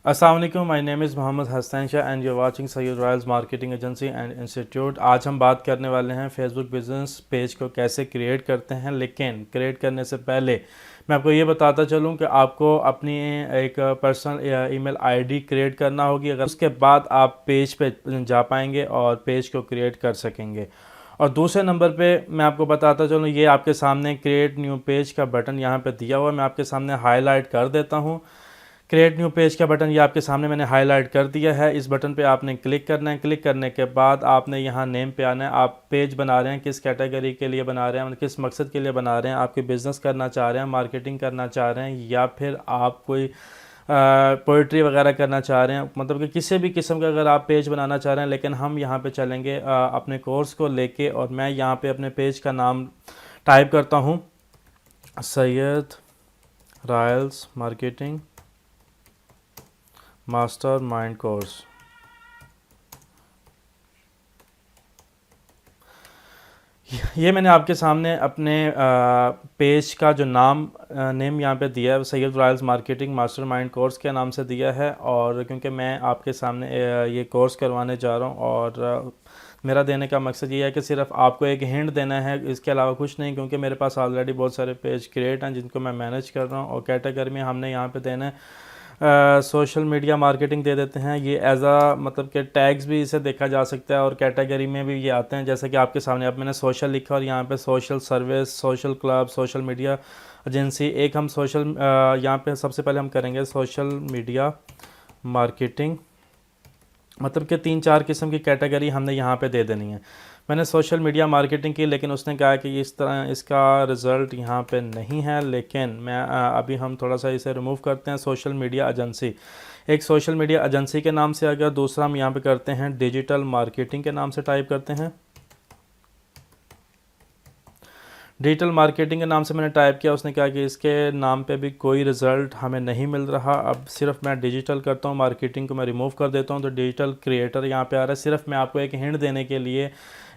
अस्सलाम वालेकुम, my name is Mohammad Hasan Shah and you are watching Syed royals marketing agency and institute. आज हम बात करने वाले हैं फेसबुक बिजनेस पेज को कैसे क्रिएट करते हैं। लेकिन क्रिएट करने से पहले मैं आपको ये बताता चलूँ कि आपको अपनी एक पर्सनल ईमेल आईडी क्रिएट करना होगी। अगर उसके बाद आप पेज पे जा पाएंगे और पेज को क्रिएट कर सकेंगे। और दूसरे नंबर पे मैं आपको बताता चलूँ, ये आपके सामने क्रिएट न्यू पेज का बटन यहाँ पे दिया हुआ है। मैं आपके सामने हाईलाइट कर देता हूँ। क्रिएट न्यू पेज का बटन ये आपके सामने मैंने हाईलाइट कर दिया है। इस बटन पे आपने क्लिक करना है। क्लिक करने के बाद आपने यहाँ नेम पे आना है। आप पेज बना रहे हैं, किस कैटेगरी के लिए बना रहे हैं, किस मकसद के लिए बना रहे हैं। आपके बिज़नेस करना चाह रहे हैं, मार्केटिंग करना चाह रहे हैं, या फिर आप कोई पोइट्री वगैरह करना चाह रहे हैं। मतलब कि किसी भी किस्म का अगर आप पेज बनाना चाह रहे हैं। लेकिन हम यहाँ पे चलेंगे अपने कोर्स को लेके, और मैं यहाँ पे अपने पेज का नाम टाइप करता हूँ, Syed royals marketing master mind course. ये मैंने आपके सामने अपने पेज का जो नेम यहाँ पे दिया है, Syed royals marketing master mind course के नाम से दिया है। और क्योंकि मैं आपके सामने ये कोर्स करवाने जा रहा हूँ, और मेरा देने का मकसद ये है कि सिर्फ आपको एक हिंट देना है, इसके अलावा कुछ नहीं। क्योंकि मेरे पास ऑलरेडी बहुत सारे पेज क्रिएट हैं जिनको मैं मैनेज कर रहा हूँ। और कैटेगरी में हमने यहाँ पे देना है सोशल मीडिया मार्केटिंग दे देते हैं। ये एज आ मतलब कि टैग्स भी इसे देखा जा सकता है, और कैटेगरी में भी ये आते हैं। जैसे कि आपके सामने अब मैंने सोशल लिखा, और यहाँ पे social service, social club, social media agency. एक हम सोशल यहाँ पे सबसे पहले हम करेंगे सोशल मीडिया मार्केटिंग। मतलब कि 3-4 किस्म की कैटेगरी हमने यहाँ पे दे देनी है। मैंने सोशल मीडिया मार्केटिंग की, लेकिन उसने कहा कि इस तरह इसका रिज़ल्ट यहाँ पे नहीं है। लेकिन मैं अभी हम थोड़ा सा इसे रिमूव करते हैं। सोशल मीडिया एजेंसी, एक सोशल मीडिया एजेंसी के नाम से आ गया। दूसरा हम यहाँ पे करते हैं डिजिटल मार्केटिंग के नाम से टाइप करते हैं। डिजिटल मार्केटिंग के नाम से मैंने टाइप किया। उसने कहा कि इसके नाम पे भी कोई रिज़ल्ट हमें नहीं मिल रहा। अब सिर्फ मैं डिजिटल करता हूँ, मार्केटिंग को मैं रिमूव कर देता हूँ, तो डिजिटल क्रिएटर यहाँ पे आ रहा है। सिर्फ मैं आपको एक हिंट देने के लिए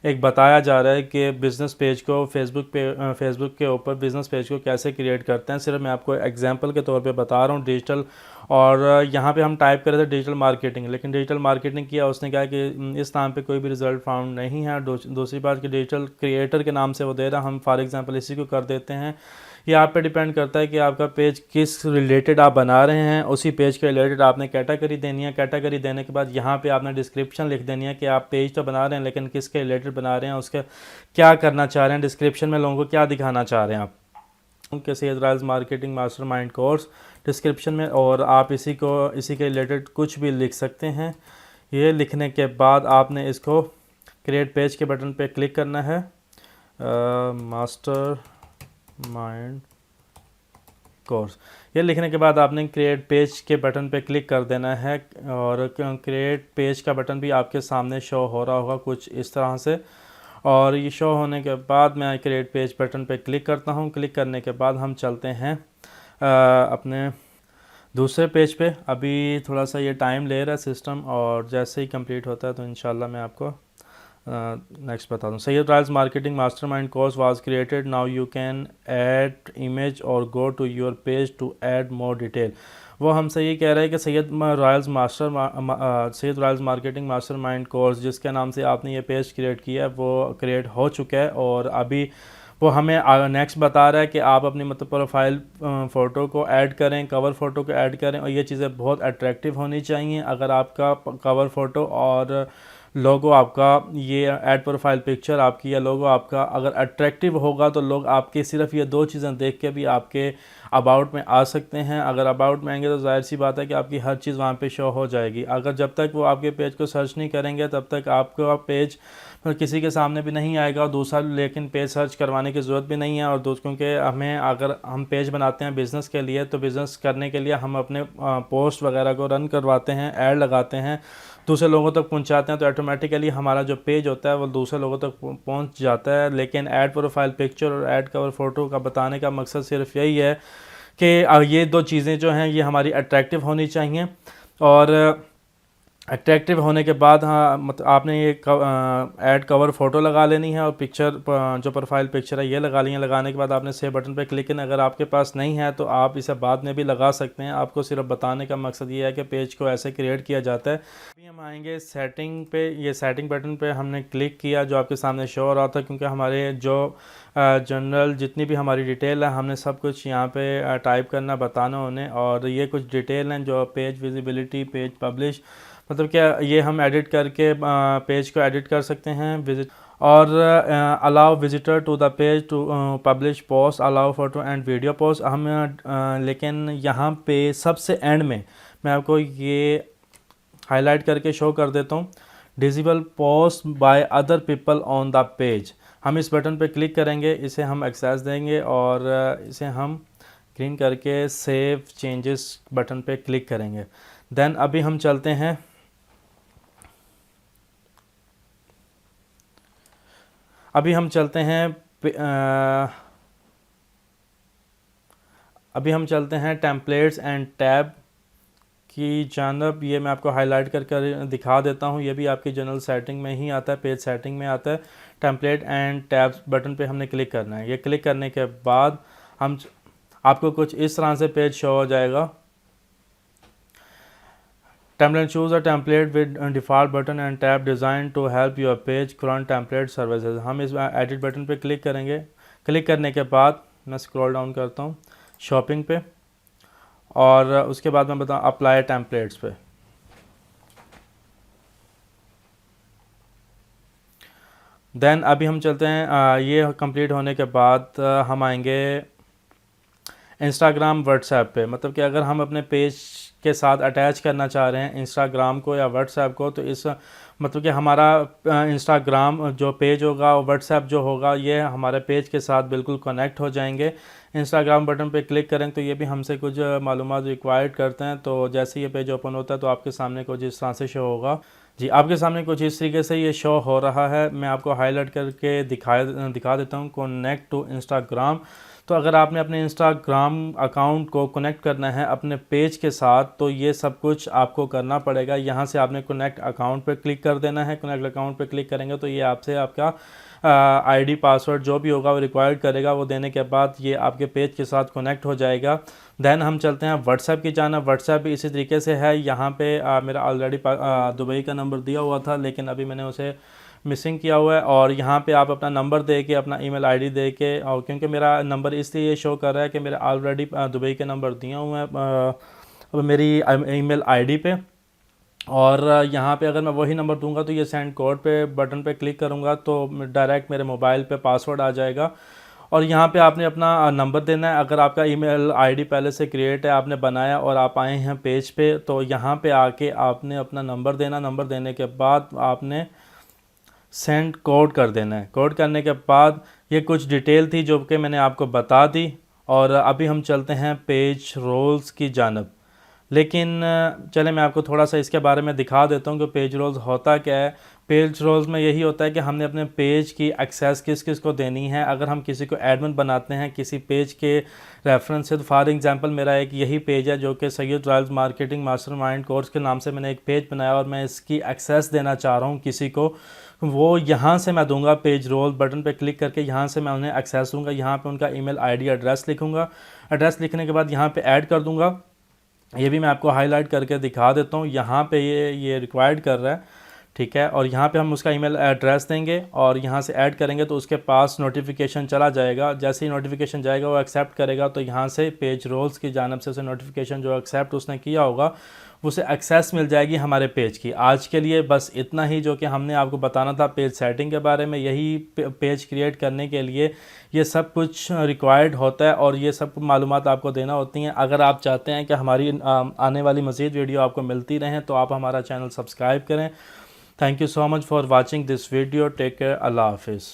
एक बताया जा रहा है कि बिज़नेस पेज को फेसबुक के ऊपर बिज़नेस पेज को कैसे क्रिएट करते हैं। सिर्फ मैं आपको एग्जांपल के तौर पे बता रहा हूँ डिजिटल। और यहाँ पे हम टाइप कर रहे थे डिजिटल मार्केटिंग, लेकिन डिजिटल मार्केटिंग किया, उसने कहा कि इस नाम पे कोई भी रिज़ल्ट फाउंड नहीं है। दूसरी बात कि डिजिटल क्रिएटर के नाम से वो दे रहा, हम फॉर एग्जांपल इसी को कर देते हैं। ये आप पे डिपेंड करता है कि आपका पेज किस रिलेटेड आप बना रहे हैं। उसी पेज के रिलेटेड आपने कैटेगरी देनी है। कैटेगरी देने के बाद यहाँ पे आपने डिस्क्रिप्शन लिख देनी है कि आप पेज तो बना रहे हैं, लेकिन किसके रिलेटेड बना रहे हैं, उसका क्या करना चाह रहे हैं, डिस्क्रिप्शन में लोगों को क्या दिखाना चाह रहे हैं आप। के Syed royals marketing mastermind course description में, और आप इसी के रिलेटेड कुछ भी लिख सकते हैं। ये लिखने के बाद आपने इसको क्रिएट पेज के बटन पे क्लिक करना है। मास्टर माइंड कोर्स, ये लिखने के बाद आपने क्रिएट पेज के बटन पे क्लिक कर देना है। और क्रिएट पेज का बटन भी आपके सामने शो हो रहा होगा कुछ इस तरह से। और ये शो होने के बाद मैं क्रिएट पेज बटन पे क्लिक करता हूँ। क्लिक करने के बाद हम चलते हैं अपने दूसरे पेज पे। अभी थोड़ा सा ये टाइम ले रहा है सिस्टम, और जैसे ही कंप्लीट होता है तो इंशाल्लाह मैं आपको नेक्स्ट बता दूँ। Syed royals marketing mastermind course was created, now you can add image और go to your page to add more detail. वो हमसे ये कह रहे हैं कि Syed royals marketing mastermind course जिसके नाम से आपने ये पेज क्रिएट किया है वो क्रिएट हो चुका है, और अभी वो हमें नेक्स्ट बता रहा है कि आप अपनी मतलब प्रोफाइल फ़ोटो को ऐड करें, कवर फ़ोटो को ऐड करें, और ये चीज़ें बहुत अट्रैक्टिव होनी चाहिए। अगर आपका कवर फ़ोटो और लोगो आपका, ये ऐड प्रोफाइल पिक्चर आपकी या लोगो आपका अगर अट्रैक्टिव होगा, तो लोग आपके सिर्फ ये 2 चीज़ें देख के भी आपके अबाउट में आ सकते हैं। अगर अबाउट में आएंगे तो जाहिर सी बात है कि आपकी हर चीज़ वहाँ पे शो हो जाएगी। अगर जब तक वो आपके पेज को सर्च नहीं करेंगे तब तक आपका पेज किसी के सामने भी नहीं आएगा। और दूसरा, लेकिन पेज सर्च करवाने की ज़रूरत भी नहीं है। और क्योंकि हमें, अगर हम पेज बनाते हैं बिज़नेस के लिए, तो बिज़नेस करने के लिए हम अपने पोस्ट वगैरह को रन करवाते हैं, ऐड लगाते हैं, दूसरे लोगों तक पहुंचाते हैं, तो ऑटोमेटिकली हमारा जो पेज होता है वो दूसरे लोगों तक पहुंच जाता है। लेकिन ऐड प्रोफाइल पिक्चर और ऐड कवर फ़ोटो का बताने का मकसद सिर्फ यही है कि ये 2 चीज़ें जो हैं ये हमारी अट्रैक्टिव होनी चाहिए। और अट्रैक्टिव होने के बाद हाँ मतलब आपने ये ऐड कवर फ़ोटो लगा लेनी है और पिक्चर जो प्रोफाइल पिक्चर है ये लगा ली है। लगाने के बाद आपने सेव बटन पे क्लिक करना। अगर आपके पास नहीं है तो आप इसे बाद में भी लगा सकते हैं। आपको सिर्फ बताने का मकसद ये है कि पेज को ऐसे क्रिएट किया जाता है। अभी हम आएंगे सेटिंग पे। ये सेटिंग बटन पे हमने क्लिक किया जो आपके सामने शो हो रहा था, क्योंकि हमारे जो जनरल जितनी भी हमारी डिटेल है हमने सब कुछ यहाँ पे टाइप करना बताना उन्हें। और ये कुछ डिटेल हैं जो पेज विजिबिलिटी, पेज पब्लिश, मतलब क्या ये हम एडिट करके पेज को एडिट कर सकते हैं। विजिट और allow visitor to the page to publish post, allow photo and video post. हम लेकिन यहाँ पे सबसे एंड में मैं आपको ये हाईलाइट करके शो कर देता हूँ, disable post by other people on the page. हम इस बटन पे क्लिक करेंगे, इसे हम एक्सेस देंगे और इसे हम ग्रीन करके सेव चेंजेस बटन पे क्लिक करेंगे। देन अभी हम चलते हैं टेम्पलेट्स एंड टैब की जानब। ये मैं आपको हाईलाइट कर दिखा देता हूँ। ये भी आपकी जनरल सेटिंग में ही आता है, पेज सेटिंग में आता है। टेम्पलेट एंड टैब्स बटन पे हमने क्लिक करना है। ये क्लिक करने के बाद आपको कुछ इस तरह से पेज शो हो जाएगा। Template, choose a template with default button and tab design to help your page current template services. हम इस एडिट बटन पे क्लिक करेंगे। क्लिक करने के बाद मैं स्क्रॉल डाउन करता हूँ शॉपिंग पे और उसके बाद मैं बताऊँ अप्लाई टेम्पलेट्स पे। देन अभी हम चलते हैं ये कंप्लीट होने के बाद हम आएंगे इंस्टाग्राम व्हाट्सएप पे। मतलब कि अगर हम अपने पेज के साथ अटैच करना चाह रहे हैं इंस्टाग्राम को या व्हाट्सएप को, तो इस मतलब कि हमारा इंस्टाग्राम जो पेज होगा और व्हाट्सएप जो होगा ये हमारे पेज के साथ बिल्कुल कनेक्ट हो जाएंगे। इंस्टाग्राम बटन पे क्लिक करें तो ये भी हमसे कुछ मालूमात रिक्वायर्ड करते हैं। तो जैसे ये पेज ओपन होता है तो आपके सामने कुछ इस तरह से शो होगा। जी, आपके सामने कुछ इस तरीके से ये शो हो रहा है। मैं आपको हाईलाइट करके दिखा देता हूँ, कनेक्ट टू इंस्टाग्राम। तो अगर आपने अपने इंस्टाग्राम अकाउंट को कनेक्ट करना है अपने पेज के साथ तो ये सब कुछ आपको करना पड़ेगा। यहाँ से आपने कनेक्ट अकाउंट पर क्लिक कर देना है। कनेक्ट अकाउंट पर क्लिक करेंगे तो ये आपसे आपका आईडी पासवर्ड जो भी होगा वो रिक्वायर्ड करेगा। वो देने के बाद ये आपके पेज के साथ कनेक्ट हो जाएगा। देन हम चलते हैं व्हाट्सएप की जानब। व्हाट्सएप भी इसी तरीके से है। यहाँ पे मेरा ऑलरेडी दुबई का नंबर दिया हुआ था लेकिन अभी मैंने उसे मिसिंग किया हुआ है। और यहाँ पे आप अपना नंबर दे के, अपना ईमेल आईडी दे के, और क्योंकि मेरा नंबर इसलिए ये शो कर रहा है कि मेरा ऑलरेडी दुबई के नंबर दिया हुआ है मेरी ईमेल आईडी पे। और यहाँ पे अगर मैं वही नंबर दूंगा तो ये सेंड कोड पे बटन पे क्लिक करूँगा तो डायरेक्ट मेरे मोबाइल पे पासवर्ड आ जाएगा। और यहाँ पे आपने अपना नंबर देना है। अगर आपका ईमेल आईडी पहले से क्रिएट है, आपने बनाया और आप आए हैं पेज पे, तो यहाँ पे आके आपने अपना नंबर देना। नंबर देने के बाद आपने सेंड कोड कर देना है। कोड करने के बाद ये कुछ डिटेल थी जो कि मैंने आपको बता दी। और अभी हम चलते हैं पेज रोल्स की जानब। लेकिन चले मैं आपको थोड़ा सा इसके बारे में दिखा देता हूँ कि पेज रोल्स होता क्या है। पेज रोल्स में यही होता है कि हमने अपने पेज की एक्सेस किस किस को देनी है। अगर हम किसी को एडमिन बनाते हैं किसी पेज के रेफरेंस से, तो फॉर एग्जांपल मेरा एक यही पेज है जो कि Syed royals marketing mastermind course के नाम से मैंने एक पेज बनाया और मैं इसकी एक्सेस देना चाह रहा हूँ किसी को। वो यहाँ से मैं दूंगा पेज रोल बटन पे क्लिक करके, यहाँ से मैं उन्हें एक्सेस दूंगा। यहाँ पे उनका ईमेल आईडी एड्रेस लिखूँगा। एड्रेस लिखने के बाद यहाँ पे ऐड कर दूंगा। ये भी मैं आपको हाईलाइट करके दिखा देता हूँ। यहाँ पे ये रिक्वायर्ड कर रहा है, ठीक है। और यहाँ पे हम उसका ईमेल एड्रेस देंगे और यहाँ से ऐड करेंगे तो उसके पास नोटिफिकेशन चला जाएगा। जैसे ही नोटिफिकेशन जाएगा वो एक्सेप्ट करेगा तो यहाँ से पेज रोल्स की जानब से उसे नोटिफिकेशन जो एक्सेप्ट उसने किया होगा उसे एक्सेस मिल जाएगी हमारे पेज की। आज के लिए बस इतना ही जो कि हमने आपको बताना था पेज सेटिंग के बारे में। यही पेज क्रिएट करने के लिए ये सब कुछ रिक्वायर्ड होता है और ये सब मालूमात आपको देना होती हैं। अगर आप चाहते हैं कि हमारी आने वाली मज़ीद वीडियो आपको मिलती रहें तो आप हमारा चैनल सब्सक्राइब करें। Thank you so much for watching this video. Take care. अल्लाह हाफिज़।